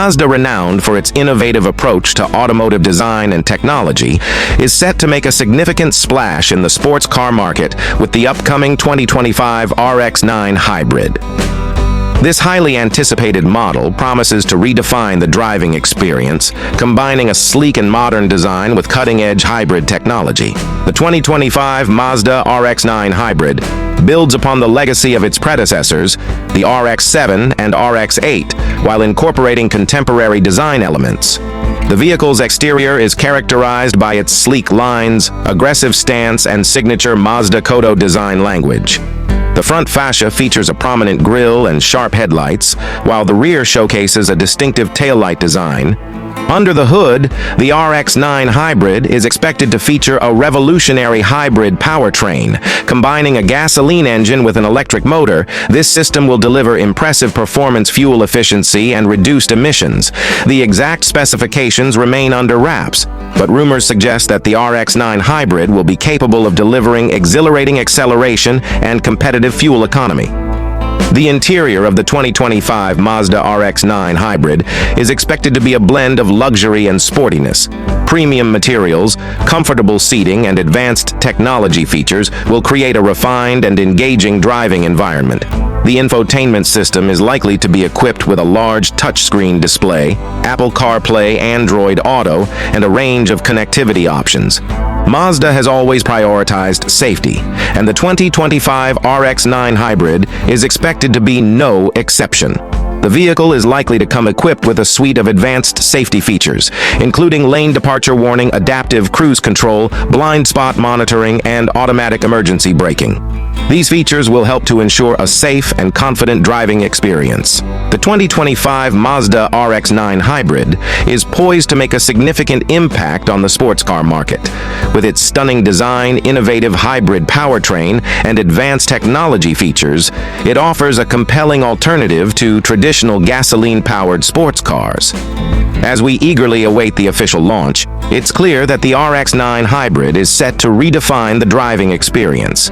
Mazda, renowned for its innovative approach to automotive design and technology, is set to make a significant splash in the sports car market with the upcoming 2025 RX-9 Hybrid. This highly anticipated model promises to redefine the driving experience, combining a sleek and modern design with cutting-edge hybrid technology. The 2025 Mazda RX-9 Hybrid builds upon the legacy of its predecessors, the RX-7 and RX-8, while incorporating contemporary design elements. The vehicle's exterior is characterized by its sleek lines, aggressive stance, and signature Mazda Kodo design language. The front fascia features a prominent grille and sharp headlights, while the rear showcases a distinctive taillight design. Under the hood, the RX-9 Hybrid is expected to feature a revolutionary hybrid powertrain. Combining a gasoline engine with an electric motor, this system will deliver impressive performance, fuel efficiency, and reduced emissions. The exact specifications remain under wraps, but rumors suggest that the RX-9 Hybrid will be capable of delivering exhilarating acceleration and competitive fuel economy. The interior of the 2025 Mazda RX-9 Hybrid is expected to be a blend of luxury and sportiness. Premium materials, comfortable seating, and advanced technology features will create a refined and engaging driving environment. The infotainment system is likely to be equipped with a large touchscreen display, Apple CarPlay, Android Auto, and a range of connectivity options. Mazda has always prioritized safety, and the 2025 RX-9 Hybrid is expected to be no exception. The vehicle is likely to come equipped with a suite of advanced safety features, including lane departure warning, adaptive cruise control, blind spot monitoring, and automatic emergency braking. These features will help to ensure a safe and confident driving experience. The 2025 Mazda RX-9 Hybrid is poised to make a significant impact on the sports car market. With its stunning design, innovative hybrid powertrain, and advanced technology features, it offers a compelling alternative to traditional gasoline-powered sports cars. As we eagerly await the official launch, it's clear that the RX-9 Hybrid is set to redefine the driving experience.